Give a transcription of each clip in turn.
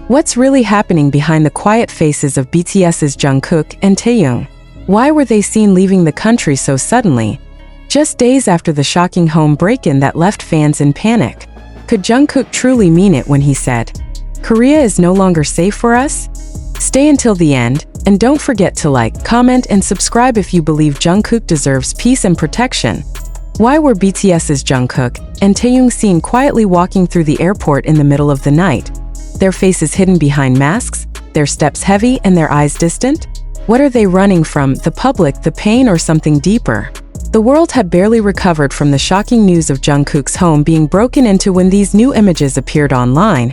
What's really happening behind the quiet faces of BTS's Jungkook and Taeyong? Why were they seen leaving the country so suddenly, just days after the shocking home break-in that left fans in panic? Could Jungkook truly mean it when he said, "Korea is no longer safe for us"? Stay until the end, and don't forget to like, comment, and subscribe if you believe Jungkook deserves peace and protection. Why were BTS's Jungkook and Taeyong seen quietly walking through the airport in the middle of the night? Their faces hidden behind masks, their steps heavy and their eyes distant? What are they running from, the public, the pain, or something deeper? The world had barely recovered from the shocking news of Jungkook's home being broken into when these new images appeared online,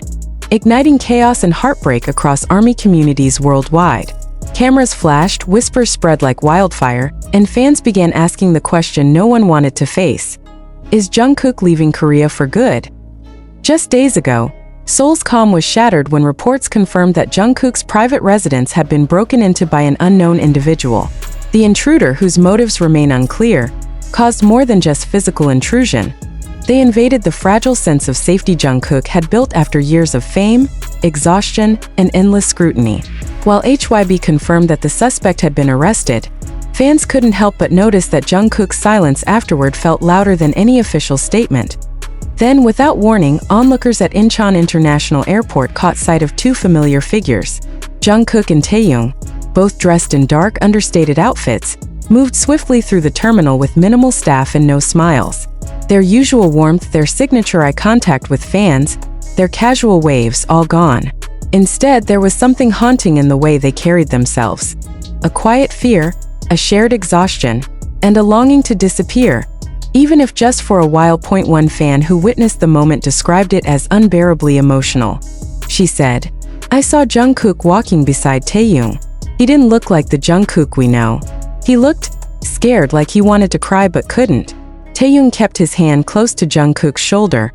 igniting chaos and heartbreak across ARMY communities worldwide. Cameras flashed, whispers spread like wildfire, and fans began asking the question no one wanted to face. Is Jungkook leaving Korea for good? Just days ago, Seoul's calm was shattered when reports confirmed that Jungkook's private residence had been broken into by an unknown individual. The intruder, whose motives remain unclear, caused more than just physical intrusion. They invaded the fragile sense of safety Jungkook had built after years of fame, exhaustion, and endless scrutiny. While HYB confirmed that the suspect had been arrested, fans couldn't help but notice that Jungkook's silence afterward felt louder than any official statement. Then, without warning, onlookers at Incheon International Airport caught sight of two familiar figures. Jungkook and Taeyong, both dressed in dark, understated outfits, moved swiftly through the terminal with minimal staff and no smiles. Their usual warmth, their signature eye contact with fans, their casual waves, all gone. Instead, there was something haunting in the way they carried themselves. A quiet fear, a shared exhaustion, and a longing to disappear, even if just for a while. One fan who witnessed the moment described it as unbearably emotional. She said, "I saw Jungkook walking beside Taeyong. He didn't look like the Jungkook we know. He looked scared, like he wanted to cry but couldn't." Taeyong kept his hand close to Jungkook's shoulder,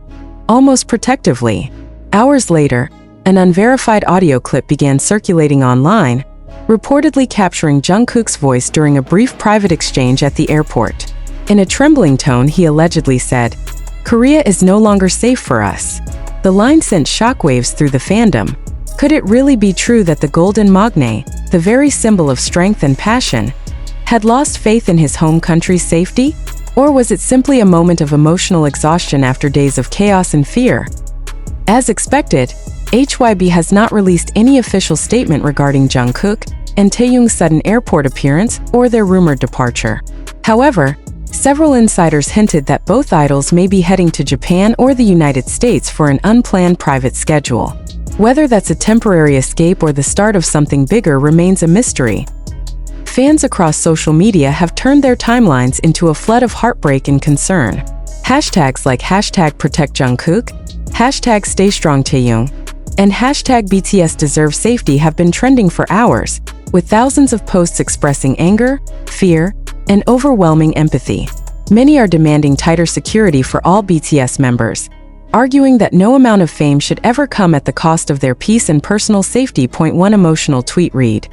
almost protectively. Hours later, an unverified audio clip began circulating online, reportedly capturing Jungkook's voice during a brief private exchange at the airport. In a trembling tone, he allegedly said, "Korea is no longer safe for us." The line sent shockwaves through the fandom. Could it really be true that the Golden Magne, the very symbol of strength and passion, had lost faith in his home country's safety? Or was it simply a moment of emotional exhaustion after days of chaos and fear? As expected, HYB has not released any official statement regarding Jungkook and Taeyong's sudden airport appearance or their rumored departure. However, several insiders hinted that both idols may be heading to Japan or the United States for an unplanned private schedule. Whether that's a temporary escape or the start of something bigger remains a mystery. Fans across social media have turned their timelines into a flood of heartbreak and concern. Hashtags like #ProtectJungkook, #StayStrongTaeyong, and #BTS Deserve Safety have been trending for hours, with thousands of posts expressing anger, fear, and overwhelming empathy. Many are demanding tighter security for all BTS members, arguing that no amount of fame should ever come at the cost of their peace and personal safety. One emotional tweet read,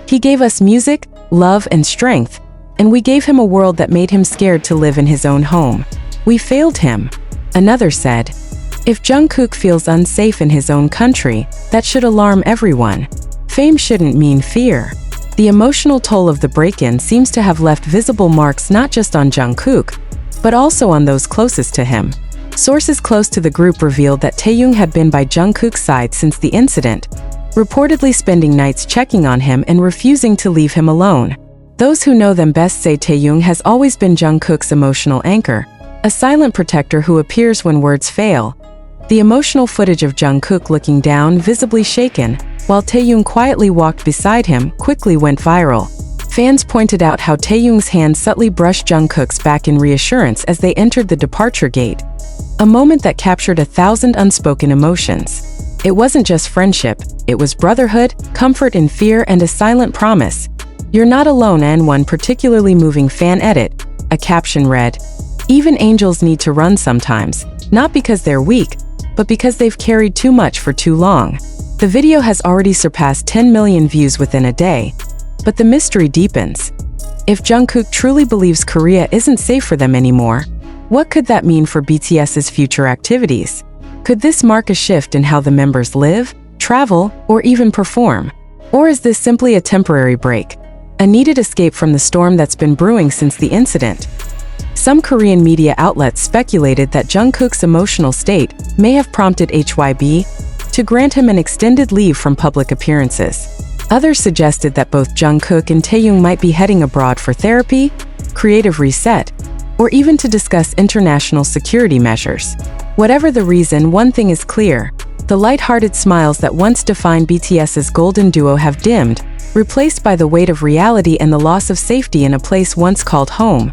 "He gave us music, love, and strength, and we gave him a world that made him scared to live in his own home. We failed him." Another said, "If Jungkook feels unsafe in his own country, that should alarm everyone. Fame shouldn't mean fear." The emotional toll of the break-in seems to have left visible marks not just on Jungkook, but also on those closest to him. Sources close to the group revealed that Taeyong had been by Jungkook's side since the incident, reportedly spending nights checking on him and refusing to leave him alone. Those who know them best say Taeyong has always been Jungkook's emotional anchor, a silent protector who appears when words fail. The emotional footage of Jungkook looking down, visibly shaken, while Taeyong quietly walked beside him, quickly went viral. Fans pointed out how Taeyong's hand subtly brushed Jungkook's back in reassurance as they entered the departure gate, a moment that captured 1,000 unspoken emotions. It wasn't just friendship, it was brotherhood, comfort in fear, and a silent promise. "You're not alone." And one particularly moving fan edit, a caption read, "Even angels need to run sometimes, not because they're weak, but because they've carried too much for too long." The video has already surpassed 10 million views within a day, but the mystery deepens. If Jungkook truly believes Korea isn't safe for them anymore, what could that mean for BTS's future activities? Could this mark a shift in how the members live, travel, or even perform? Or is this simply a temporary break, a needed escape from the storm that's been brewing since the incident? Some Korean media outlets speculated that Jungkook's emotional state may have prompted HYB to grant him an extended leave from public appearances. Others suggested that both Jungkook and Taeyong might be heading abroad for therapy, creative reset, or even to discuss international security measures. Whatever the reason, one thing is clear: the light-hearted smiles that once defined BTS's golden duo have dimmed, replaced by the weight of reality and the loss of safety in a place once called home.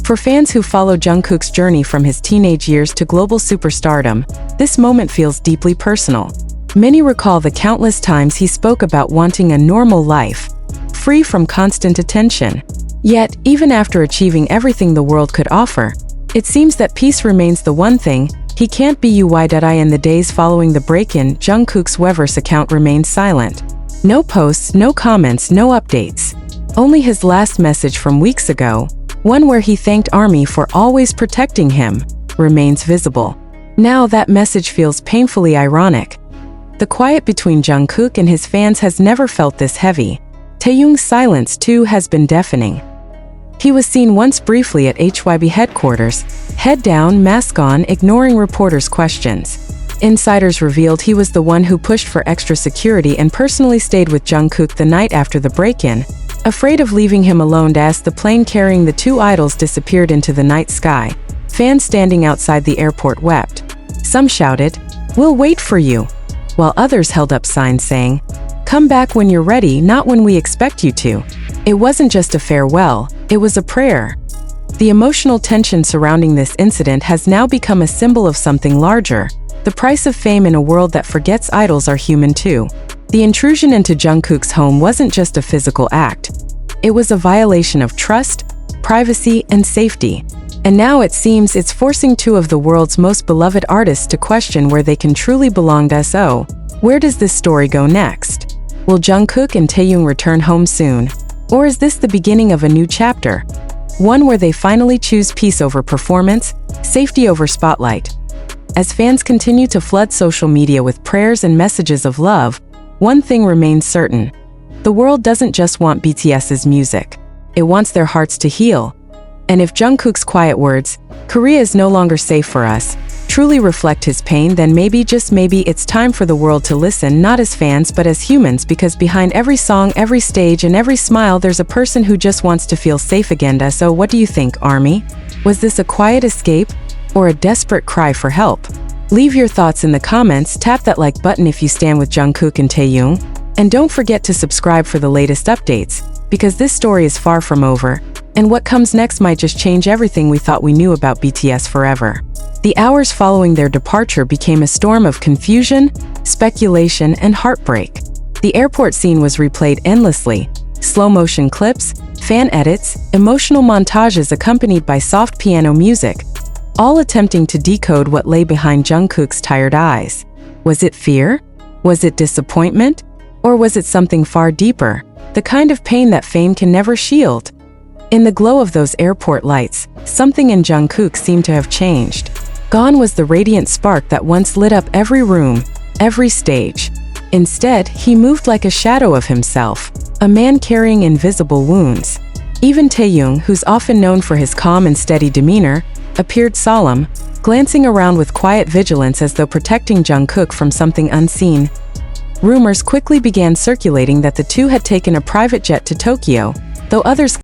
For fans who follow Jungkook's journey from his teenage years to global superstardom, this moment feels deeply personal. Many recall the countless times he spoke about wanting a normal life, free from constant attention. Yet, even after achieving everything the world could offer, it seems that peace remains the one thing he can't be. In the days following the break-in, Jungkook's Weverse account remained silent. No posts, no comments, no updates. Only his last message from weeks ago, one where he thanked ARMY for always protecting him, remains visible. Now that message feels painfully ironic. The quiet between Jungkook and his fans has never felt this heavy. Taeyong's silence, too, has been deafening. He was seen once briefly at HYB headquarters, head down, mask on, ignoring reporters' questions. Insiders revealed he was the one who pushed for extra security and personally stayed with Jungkook the night after the break-in, afraid of leaving him alone as the plane carrying the two idols disappeared into the night sky. Fans standing outside the airport wept. Some shouted, "We'll wait for you," while others held up signs saying, "Come back when you're ready, not when we expect you to." It wasn't just a farewell, it was a prayer. The emotional tension surrounding this incident has now become a symbol of something larger: the price of fame in a world that forgets idols are human too. The intrusion into Jungkook's home wasn't just a physical act. It was a violation of trust, privacy, and safety. And now it seems it's forcing two of the world's most beloved artists to question where they can truly belong. So, where does this story go next? Will Jungkook and Taeyong return home soon? Or is this the beginning of a new chapter? One where they finally choose peace over performance, safety over spotlight. As fans continue to flood social media with prayers and messages of love, one thing remains certain: the world doesn't just want BTS's music. It wants their hearts to heal. And if Jungkook's quiet words, "Korea is no longer safe for us," truly reflect his pain, then maybe, just maybe, it's time for the world to listen, not as fans but as humans, because behind every song, every stage, and every smile, there's a person who just wants to feel safe again. So what do you think, ARMY? Was this a quiet escape or a desperate cry for help? Leave your thoughts in the comments, tap that like button if you stand with Jungkook and Taeyong, and don't forget to subscribe for the latest updates, because this story is far from over, and what comes next might just change everything we thought we knew about BTS forever. The hours following their departure became a storm of confusion, speculation, and heartbreak. The airport scene was replayed endlessly: slow-motion clips, fan edits, emotional montages accompanied by soft piano music, all attempting to decode what lay behind Jungkook's tired eyes. Was it fear? Was it disappointment? Or was it something far deeper, the kind of pain that fame can never shield? In the glow of those airport lights, something in Jungkook seemed to have changed. Gone was the radiant spark that once lit up every room, every stage. Instead, he moved like a shadow of himself, a man carrying invisible wounds. Even Taeyong, who's often known for his calm and steady demeanor, appeared solemn, glancing around with quiet vigilance as though protecting Jungkook from something unseen. Rumors quickly began circulating that the two had taken a private jet to Tokyo, though others